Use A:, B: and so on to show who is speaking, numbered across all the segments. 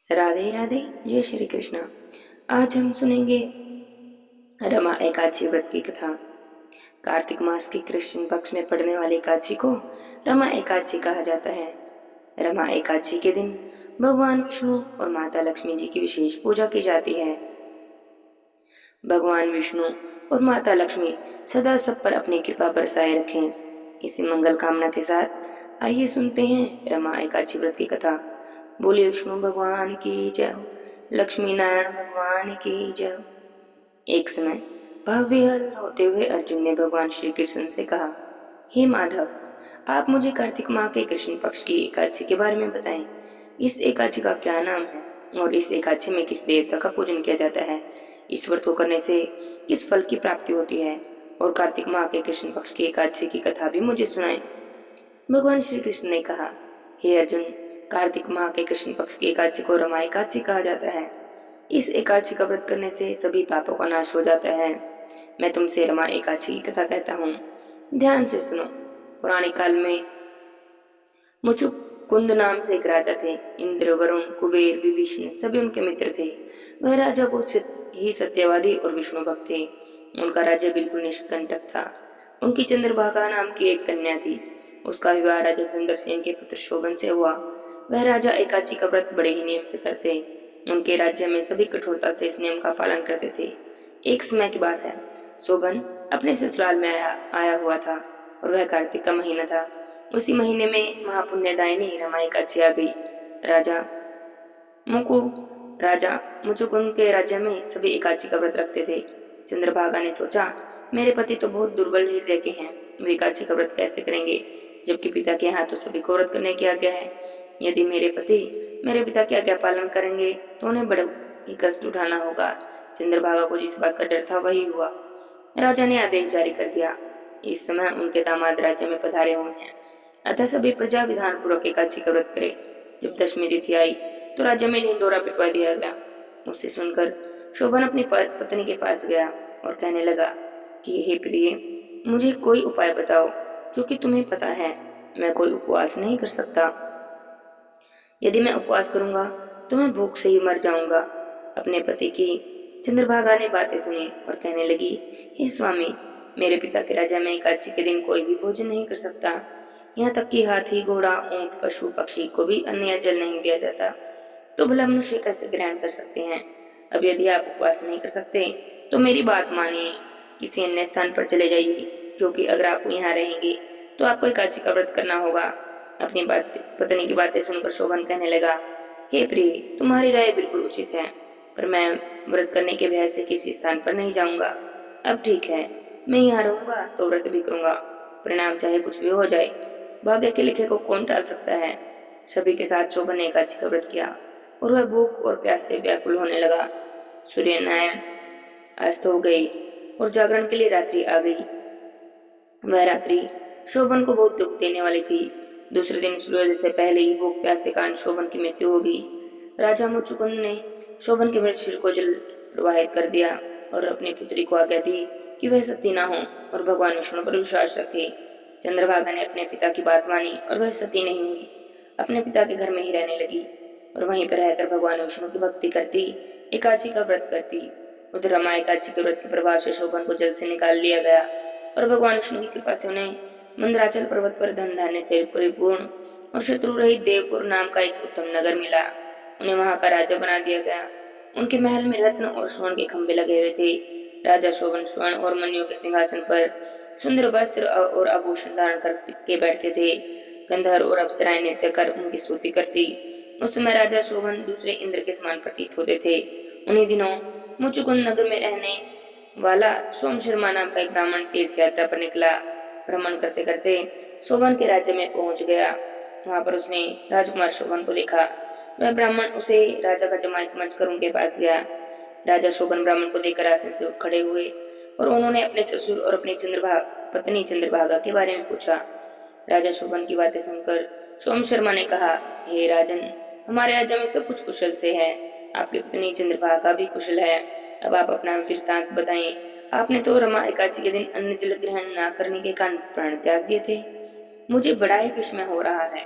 A: राधे राधे। जय श्री कृष्ण। आज हम सुनेंगे रमा एकादशी व्रत की कथा। कार्तिक मास की कृष्ण पक्ष में पड़ने वाली एकादशी को रमा एकादशी कहा जाता है। रमा एकादशी के दिन भगवान विष्णु और माता लक्ष्मी जी की विशेष पूजा की जाती है। भगवान विष्णु और माता लक्ष्मी सदा सब पर अपनी कृपा बरसाए रखें, इसी मंगल कामना के साथ आइए सुनते हैं रमा एकादशी व्रत की कथा। बोले विष्णु भगवान की जय हो, लक्ष्मी नारायण भगवान की जय हो। एक समय भव्य हल होते हुए अर्जुन ने भगवान श्री कृष्ण से कहा, हे माधव, आप मुझे कार्तिक माह के कृष्ण पक्ष की एकादशी के बारे में बताएं। इस एकादशी का क्या नाम है और इस एकादशी में किस देवता का पूजन किया जाता है? इस व्रत को करने से किस फल की प्राप्ति होती है? और कार्तिक माह के कृष्ण पक्ष की एकादशी की कथा भी मुझे सुनाएं। भगवान श्री कृष्ण ने कहा, हे अर्जुन, कार्तिक माह के कृष्ण पक्ष की एकादशी को रमा एकादशी कहा जाता है। इस एकादशी का व्रत करने से सभी पापों का नाश हो जाता है। मैं तुमसे रमा एकादशी की कथा कहता हूँ, ध्यान से सुनो। पुराने काल में मुचुकुंद नाम से एक राजा थे। इंद्र, वरुण, कुबेर, विभीषण सभी उनके मित्र थे। वह राजा बहुत ही सत्यवादी और विष्णु भक्त थे। उनका राज्य बिल्कुल निष्कंटक था। उनकी चंद्रभागा नाम की एक कन्या थी। उसका विवाह राजा सुंदरसेन के पुत्र शोभन से हुआ। वह राजा एकादशी का व्रत बड़े ही नियम से करते। उनके राज्य में सभी कठोरता से इस नियम का पालन करते थे। एक समय की बात है, शोभन अपने ससुराल में आया हुआ था और वह कार्तिक का महीना था। उसी महीने में महापुण्यदायिनी रमा एकादशी आ गई। राजा मुकु राजा मुचुकुंद के राज्य में सभी एकादशी का व्रत रखते थे। चंद्रभागा ने सोचा, मेरे पति तो बहुत दुर्बल हृदय के हैं, वे एकादशी का व्रत कैसे करेंगे, जबकि पिता के यहाँ तो सभी को व्रत करने की आज्ञा है। यदि मेरे पति मेरे पिता की आज्ञा पालन करेंगे तो उन्हें बड़े ही कष्ट उठाना होगा। चंद्रभागा को जिस बात का डर था वही हुआ। राजा ने आदेश जारी कर दिया। इस समय उनके दामाद राज्य में पधारे हुए हैं, अतः सभी प्रजा विधान पूर्वक एकादशी का व्रत करे। जब दशमी तिथि आई तो राज्य में ढिंढोरा पिटवा दिया गया। उसे सुनकर शोभन अपनी पत्नी के पास गया और कहने लगा कि हे प्रिय, मुझे कोई उपाय बताओ, क्योंकि तुम्हें पता है मैं कोई उपवास नहीं कर सकता। यदि मैं उपवास करूंगा तो मैं भूख से ही मर जाऊंगा। अपने पति की चंद्रभागा ने बातें सुनी और कहने लगी, हे स्वामी, मेरे पिता के राज्य में एकादशी के दिन कोई भी भोजन नहीं कर सकता। यहाँ तक कि हाथी, घोड़ा, ऊंट, पशु, पक्षी को भी अन्न या जल नहीं दिया जाता। तो भला मनुष्य कैसे ग्रहण कर सकते हैं? अब यदि आप उपवास नहीं कर सकते तो मेरी बात मानिए, किसी अन्य स्थान पर चले जाइए, क्योंकि अगर आप यहाँ रहेंगे तो आपको एकादशी का व्रत करना होगा। अपनी बात पत्नी की बातें सुनकर शोभन कहने लगा, हे प्रिय, तुम्हारी राय बिल्कुल उचित है, पर मैं व्रत करने के भय से किसी स्थान पर नहीं जाऊंगा। अब ठीक है, मैं यहाँ रहूंगा तो व्रत भी करूंगा, परिणाम चाहे कुछ भी हो जाए। भाग्य के लिखे को कौन टाल सकता है। सभी के साथ शोभन ने एकादशी का व्रत किया और वह भूख और प्यास से व्याकुल होने लगा। सूर्य नारायण अस्त हो गई और जागरण के लिए रात्रि आ गई। वह रात्रि शोभन को बहुत दुख देने वाली थी। दूसरे दिन सूर्योदय से पहले ही भूख प्यास के कारण शोभन की मृत्यु हो गई। राजा मुचुकुंद ने शोभन के मृत सिर को जल प्रवाहित कर दिया और अपनी पुत्री को आज्ञा दी कि वह सती ना हो और भगवान विष्णु पर विश्वास रखे। चंद्रभागा ने अपने पिता की बात मानी और वह सती नहीं हुई। अपने पिता के घर में ही रहने लगी और वहीं पर रहकर भगवान विष्णु की भक्ति करती, एकादशी का व्रत करती। उधर रमा एकादशी के व्रत के प्रभाव से शोभन को जल से निकाल लिया गया और भगवान विष्णु की कृपा से उन्हें मंदराचल पर्वत पर धन धान्य से परिपूर्ण और शत्रु रहित देवपुर नाम का एक उत्तम नगर मिला। उन्हें वहां का राजा बना दिया गया। उनके महल में रत्न और स्वर्ण के खंभे लगे हुए थे। राजा शोभन स्वर्ण और मणियों के सिंहासन पर सुंदर वस्त्र और आभूषण धारण करके बैठते थे। गंधर्व और अप्सराएं नृत्य कर उनकी स्तुति करती। उस समय राजा शोभन दूसरे इंद्र के समान प्रतीत होते थे। उन्हीं दिनों मुचुकुंद नगर में रहने वाला सोम शर्मा नाम का एक ब्राह्मण तीर्थ यात्रा पर निकला। भ्रमण करते करते शोभन के राज्य में पहुंच गया। वहां पर उसने राजकुमार शोभन को देखा। वह ब्राह्मण उसे राजा का जमाई समझकर उनके पास गया। राजा शोभन ब्राह्मण को देखकर आसन से उठ खड़े हुए और उन्होंने अपने ससुर और अपनी पत्नी चंद्रभागा के बारे में पूछा। राजा शोभन की बातें सुनकर सोम शर्मा ने कहा, हे राजन, हमारे राज्य में सब कुछ कुशल से है। आपकी पत्नी चंद्रभागा भी कुशल है। अब आप अपना वृत्तांत बताएं। आपने तो रमा एकादशी के दिन अन्न जल ग्रहण न करने के कारण प्राण त्याग दिए थे। मुझे बड़ा ही विस्मय हो रहा है।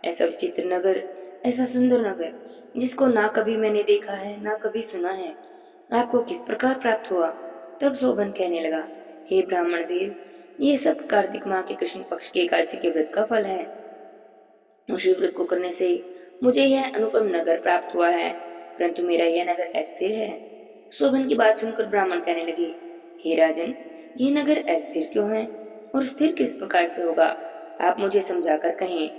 A: ऐसा विचित्र नगर, ऐसा सुंदर नगर, जिसको ना कभी मैंने देखा है ना कभी सुना है, आपको किस प्रकार प्राप्त हुआ? तब शोभन कहने लगा, हे ब्राह्मण देव, ये सब कार्तिक माह के कृष्ण पक्ष के एकादशी के व्रत का फल है। उसी व्रत को करने से मुझे यह अनुपम नगर प्राप्त हुआ है, परंतु मेरा यह नगर अस्थिर है। शोभन की बात सुनकर ब्राह्मण कहने लगे, हे राजन, ये नगर अस्थिर क्यों है और स्थिर किस प्रकार से होगा? आप मुझे समझाकर कहें।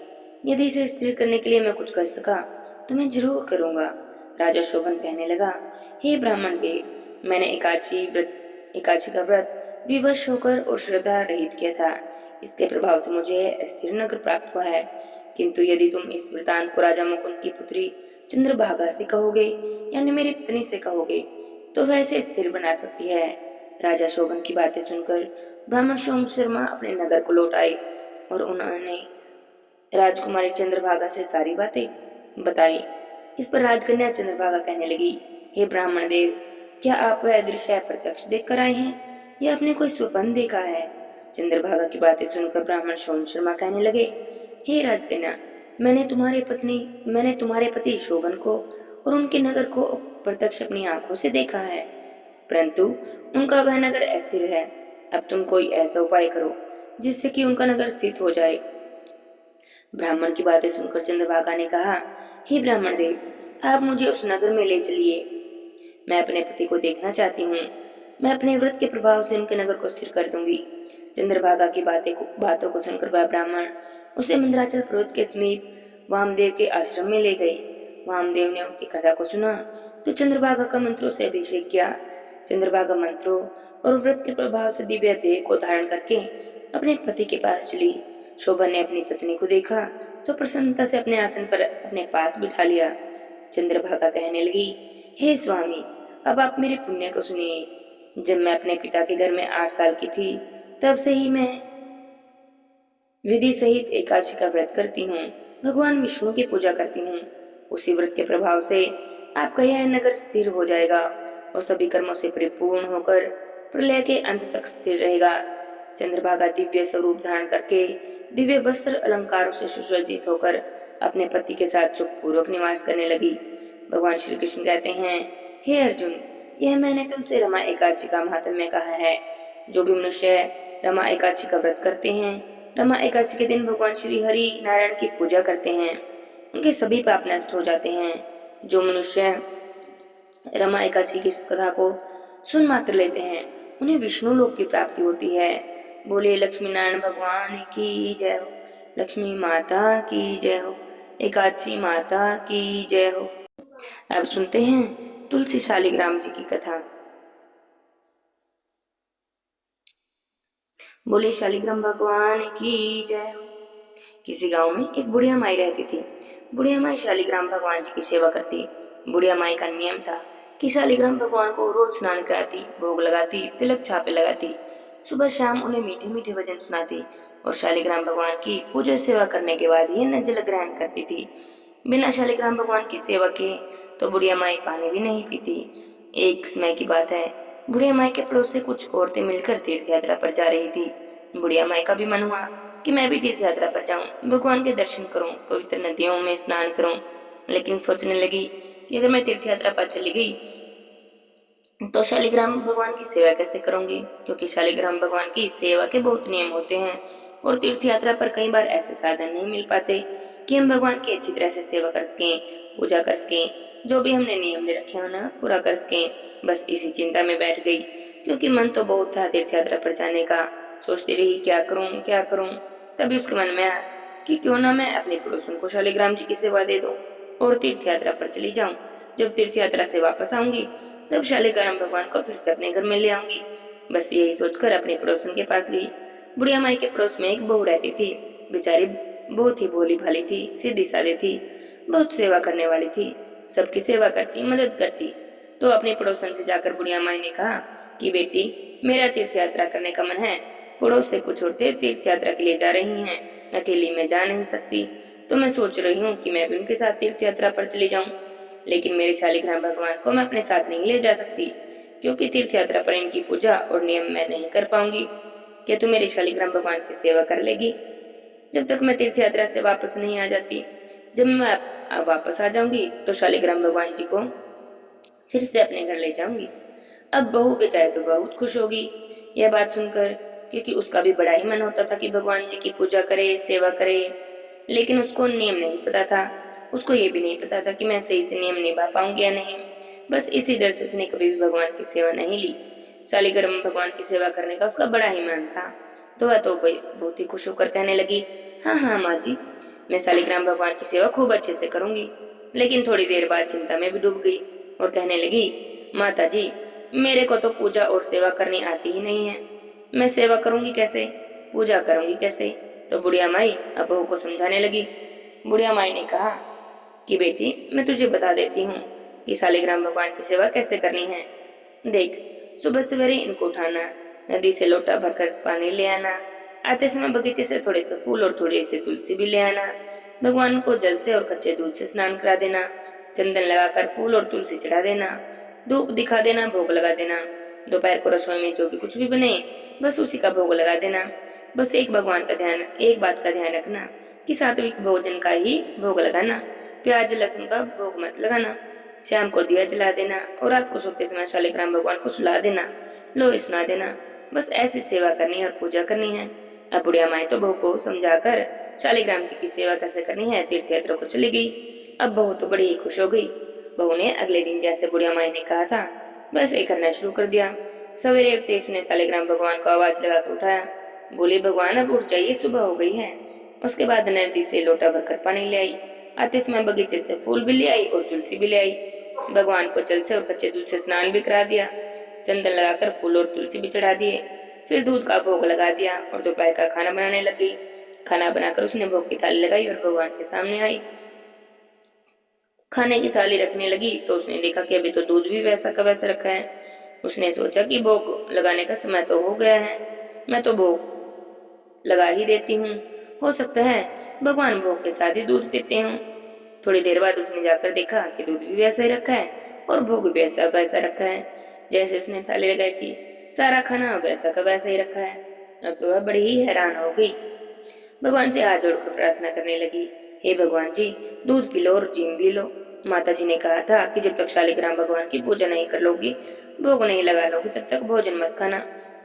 A: यदि इसे स्थिर करने के लिए मैं कुछ कर सका तो मैं जरूर करूंगा। राजा शोभन कहने लगा, हे ब्राह्मण देव, मैंने एकादशी का व्रत विवश होकर और श्रद्धा रहित किया था। इसके प्रभाव से मुझे अस्थिर नगर प्राप्त हुआ है। किंतु यदि तुम इस वृतांत को राजा मुकुंद की पुत्री चंद्रभागा से कहोगे, यानी मेरी पत्नी से कहोगे, तो वह इसे स्थिर बना सकती है। राजा शोभन की बातें सुनकर ब्राह्मण सोम शर्मा अपने नगर को लौट आए और उन्होंने राजकुमारी चंद्रभागा से सारी बातें बताई। इस पर राजकन्या चंद्रभागा कहने लगी, हे ब्राह्मण देव, क्या आप वह दृश्य प्रत्यक्ष देख कर आए हैं या आपने कोई स्वप्न देखा है? चंद्रभागा की बातें सुनकर ब्राह्मण सोम शर्मा कहने लगे, हे राजकन्या, मैंने तुम्हारे पति शोभन को और उनके नगर को प्रत्यक्ष अपनी आंखों से देखा है, परंतु उनका वह नगर अस्थिर है। अब तुम कोई ऐसा उपाय करो जिससे कि उनका नगर स्थित हो जाए। ब्राह्मण की बातें सुनकर चंद्रभागा ने कहा, हे ब्राह्मण देव, आप मुझे उस नगर में ले चलिए। मैं अपने पति को देखना चाहती हूँ। मैं अपने व्रत के प्रभाव से उनके नगर को स्थिर कर दूंगी। चंद्रभागा की बातों को सुनकर वह ब्राह्मण उसे मंदराचल पर्वत के समीप वामदेव के आश्रम में ले गए। वामदेव ने उनकी कथा को सुना तो चंद्रभागा का मंत्रों से अभिषेक किया। चंद्रभागा मंत्रों और व्रत के प्रभाव से दिव्य देह को धारण करके अपने पति के पास चली। शोभन ने अपनी पत्नी को देखा तो प्रसन्नता से अपने आसन पर अपने पास बिठा लिया। चंद्रभागा कहने लगी, हे स्वामी, अब आप मेरे पुण्य को सुनिए। जब मैं अपने पिता के घर में 8 साल की थी, तब से ही मैं विधि सहित एकादशी का व्रत करती हूँ, भगवान विष्णु की पूजा करती हूँ। उसी व्रत के प्रभाव से आपका यह नगर स्थिर हो जाएगा और सभी कर्मों से परिपूर्ण होकर प्रलय के अंत तक स्थिर रहेगा। चंद्रभागा दिव्य स्वरूप धारण करके दिव्य वस्त्र अलंकारों से सुसज्जित होकर अपने पति के साथ सुखपूर्वक निवास करने लगी। भगवान श्री कृष्ण कहते हैं, हे अर्जुन, यह मैंने तुमसे रमा एकादशी का महात्म्य कहा है। जो भी मनुष्य रमा एकादशी का व्रत करते हैं, रमा एकादशी के दिन भगवान श्री हरि नारायण की पूजा करते हैं, उनके सभी पाप नष्ट हो जाते हैं। जो मनुष्य रमा एकादशी की इस कथा को सुन मात्र लेते हैं, उन्हें विष्णु लोक की प्राप्ति होती है। बोले लक्ष्मी नारायण भगवान की जय हो, लक्ष्मी माता की जय हो, एकादशी माता की जय हो। अब सुनते हैं तुलसी शालिग्राम जी की कथा। बोले शालिग्राम भगवान की जय हो। किसी गांव में एक बुढ़िया माई रहती थी। बुढ़िया माई शालिग्राम भगवान जी की सेवा करती। बुढ़िया माई का नियम था कि शालिग्राम भगवान को रोज स्नान कराती, भोग लगाती, तिलक छापे लगाती, सुबह शाम उन्हें मीठे मीठे वचन सुनाती और शालिग्राम भगवान की पूजा सेवा करने के बाद ही न जल ग्रहण करती थी। बिना शालिग्राम भगवान की सेवा के तो बुढ़िया माई पानी भी नहीं पीती। एक समय की बात है, बुढ़िया माई के पड़ोस से कुछ औरतें मिलकर तीर्थ यात्रा पर जा रही थी। बुढ़िया माई का भी मन हुआ कि मैं भी तीर्थ यात्रा पर जाऊं, भगवान के दर्शन करूं, पवित्र नदियों में स्नान करूं। लेकिन सोचने लगी कि अगर मैं तीर्थ यात्रा पर चली गई तो शालिग्राम भगवान की सेवा कैसे करूंगी, क्योंकि शालिग्राम भगवान की सेवा के बहुत नियम होते हैं और तीर्थ यात्रा पर कई बार ऐसे साधन नहीं मिल पाते कि हम भगवान की अच्छी तरह से सेवा कर सकें, पूजा कर सकें, जो भी हमने नियम ले रखे हैं ना पूरा कर सकें। बस इसी चिंता में बैठ गई, क्योंकि मन तो बहुत था तीर्थ यात्रा पर जाने का। सोचती रही क्या करूं क्या करूं। तभी उसके मन में आया कि क्यों ना मैं अपने पड़ोसन को शालिग्राम जी की सेवा दे दूं और तीर्थ यात्रा पर चली जाऊं। जब तीर्थ यात्रा से वापस आऊंगी तब शालिग्राम भगवान को फिर से अपने घर में ले आऊंगी। बस यही सोचकर अपने पड़ोसन के पास गई। बुढ़िया माई के पड़ोस में एक बहू रहती थी। बेचारी बहुत ही भोली भाली थी, सीधी सादी थी, बहुत सेवा करने वाली थी, सबकी सेवा करती, मदद करती। तो अपने पड़ोसन से जाकर बुढ़िया माई ने कहा कि बेटी, मेरा तीर्थ यात्रा करने का मन है। पड़ोस से कुछ औरतें तीर्थ यात्रा के लिए जा रही हैं, अकेली मैं जा नहीं सकती, तो मैं सोच रही हूँ कि मैं भी उनके साथ तीर्थ यात्रा पर चली जाऊं। लेकिन मेरे शालिग्राम भगवान को मैं अपने साथ नहीं ले जा सकती, क्योंकि तीर्थ यात्रा पर इनकी पूजा और नियम मैं नहीं कर पाऊंगी। क्या तू मेरे शालिग्राम भगवान की सेवा कर लेगी जब तक मैं तीर्थ यात्रा से वापस नहीं आ जाती? जब मैं अब वापस आ जाऊंगी तो शालिग्राम भगवान जी को फिर से अपने घर ले जाऊंगी। अब बहू बेचारी तो बहुत खुश होगी यह बात सुनकर, क्योंकि उसका भी बड़ा ही मन होता था कि भगवान जी की पूजा करे, सेवा करे। लेकिन उसको नियम नहीं पता था। उसको ये भी नहीं पता था कि मैं सही से नियम निभा पाऊंगी या नहीं। बस इसी डर से उसने कभी भी भगवान की सेवा नहीं ली। शालिग्राम भगवान की सेवा करने का उसका बड़ा ही मन था। तो वह तो बहुत ही खुश होकर कहने लगी, हाँ हाँ माँ जी, मैं शालिग्राम भगवान की सेवा खूब अच्छे से करूंगी। लेकिन थोड़ी देर बाद चिंता में भी डूब गई और कहने लगी, माता जी, मेरे को तो पूजा और सेवा करनी आती ही नहीं है। मैं सेवा करूंगी कैसे, पूजा करूंगी कैसे। तो बुढ़िया माई अब बहू को समझाने लगी। बुढ़िया माई ने कहा कि बेटी, मैं तुझे बता देती हूँ कि शालिग्राम भगवान की सेवा कैसे करनी है। देख, सुबह सवेरे इनको उठाना, नदी से लोटा भरकर पानी ले आना, आते समय बगीचे से थोड़े से फूल और थोड़ी सी तुलसी भी ले आना, भगवान को जल से और कच्चे दूध से स्नान करा देना, चंदन लगाकर फूल और तुलसी चढ़ा देना, धूप दिखा देना, भोग लगा देना। दोपहर को रसोई में जो भी कुछ भी बने बस उसी का भोग लगा देना। बस एक बात का ध्यान रखना कि सात्विक भोजन का ही भोग लगाना, प्याज लहसुन का भोग मत लगाना। शाम को दिया जला देना और रात को सोते समय शालिग्राम भगवान को सुला देना, लोरी सुना देना। बस ऐसी सेवा करनी है और पूजा करनी है। अब बुढ़िया माई तो बहू को समझाकर शालिग्राम जी की सेवा कैसे करनी है तीर्थ यात्रा को चली गई। अब बहू तो बड़ी ही खुश हो गई। बहू ने अगले दिन जैसे बुढ़िया माई ने कहा था बस ये करना शुरू कर दिया। सवेरे उठते उसने शालिग्राम भगवान को आवाज लगाकर उठाया, बोली, भगवान अब उठ जाइए, सुबह हो गई है। उसके बाद नदी से लोटा भरकर पानी ले आई, आते समय बगीचे से फूल भी ले आई और तुलसी भी ले आई। भगवान को जल से और कच्चे दूध से स्नान भी करा दिया, चंदन लगाकर फूल और तुलसी भी चढ़ा दिए। फिर दूध का भोग लगा दिया और दोपहर का खाना बनाने लग गई। खाना बनाकर उसने भोग की थाली लगाई और भगवान के सामने आई। खाने की थाली रखने लगी तो उसने देखा कि अभी तो दूध भी वैसा का वैसा रखा है। उसने सोचा कि भोग लगाने का समय तो हो गया है, मैं तो भोग लगा ही देती हूँ। हो सकता है भगवान भोग के साथ ही दूध पीते हूँ। थोड़ी देर बाद उसने जाकर देखा कि दूध भी वैसा ही रखा है और भोग भी वैसा वैसा रखा है जैसे उसने थाली लगाई थी। सारा खाना वैसा का वैसा ही रखा है। अब तो वह बड़ी ही हैरान हो गई। भगवान से हाथ जोड़कर प्रार्थना करने लगी, हे भगवान जी, दूध पी लो और जिम भी लो। माता जी ने कहा था कि जब तक शालिग्राम भगवान की पूजा नहीं कर लोगी, भोग नहीं लगा लोगी, तब तक भोजन मत खाना।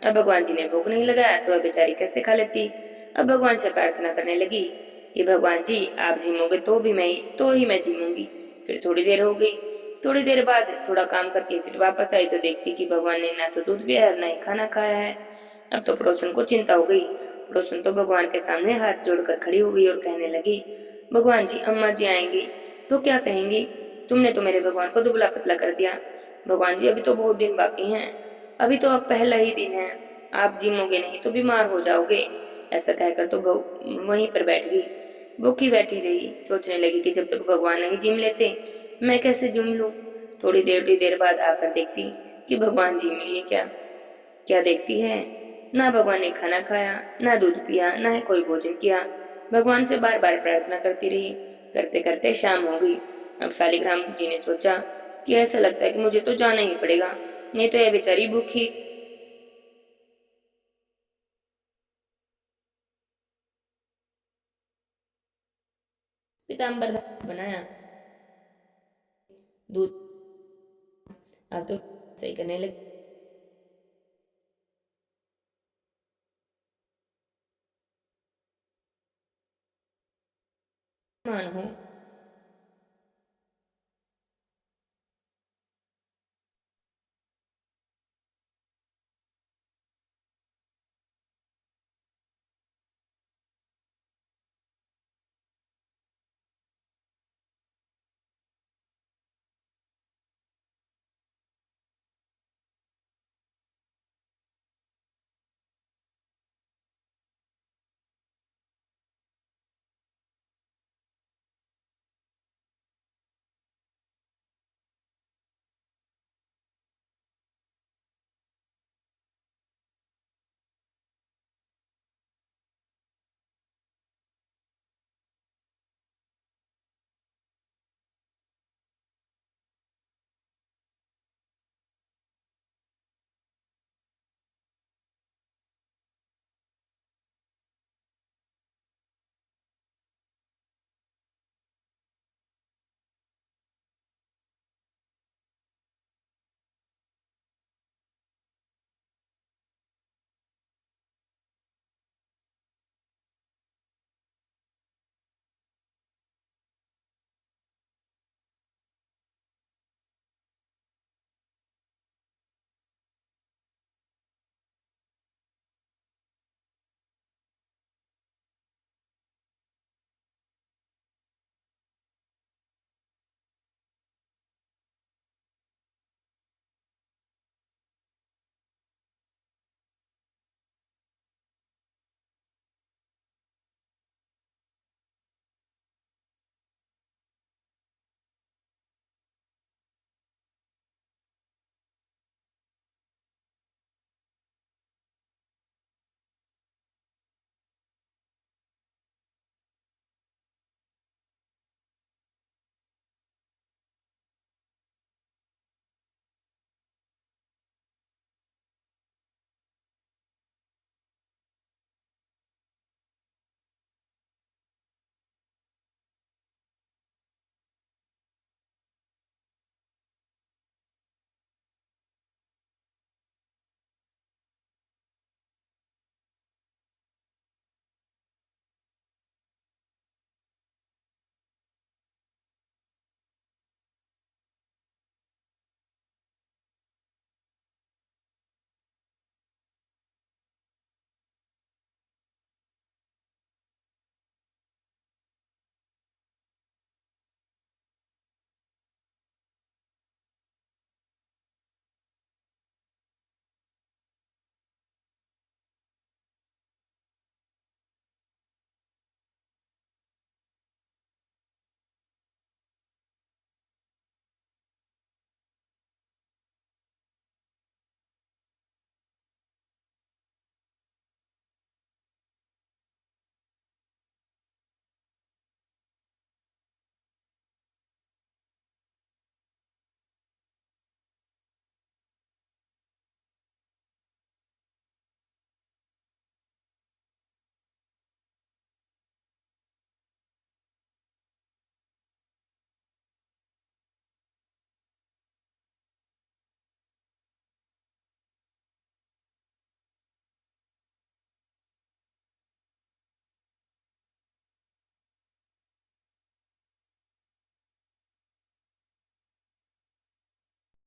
A: अब भगवान जी ने भोग नहीं लगाया तो वह बेचारी कैसे खा लेती। अब भगवान से प्रार्थना करने लगी कि भगवान जी, आप जिमोगे तो ही मैं जिमूंगी। फिर थोड़ी देर हो गई। थोड़ी देर बाद थोड़ा काम करके फिर वापस आई तो देखती कि भगवान ने ना तो दूध पिया है और ना ही खाना खाया है। अब तो पड़ोसन को चिंता हो गई। पड़ोसन तो भगवान के सामने हाथ जोड़कर खड़ी हो गई और कहने लगी, भगवान जी, अम्मा जी आएंगी तो क्या कहेंगी, तुमने तो मेरे भगवान को दुबला पतला कर दिया। भगवान जी, अभी तो बहुत दिन बाकी हैं, अभी तो अब पहला ही दिन है, आप जिमोगे नहीं तो बीमार हो जाओगे। ऐसा कहकर तो बहू वहीं पर बैठ गई। भूखी बैठी रही, सोचने लगी कि जब तक भगवान नहीं जिम लेते मैं कैसे जिम लूं। थोड़ी देर बाद आकर देखती कि भगवान जिम लिए क्या। क्या देखती है, ना भगवान ने खाना खाया, ना दूध पिया, ना ही कोई भोजन किया। भगवान से बार बार प्रार्थना करती रही। करते करते शाम हो गई। अब शालिग्राम जी ने सोचा कि ऐसा लगता है कि मुझे तो जाना ही पड़ेगा, नहीं तो यह बेचारी भूखी पीताम्बर बनाया दूध। अब तो सही करने लगी, मान हो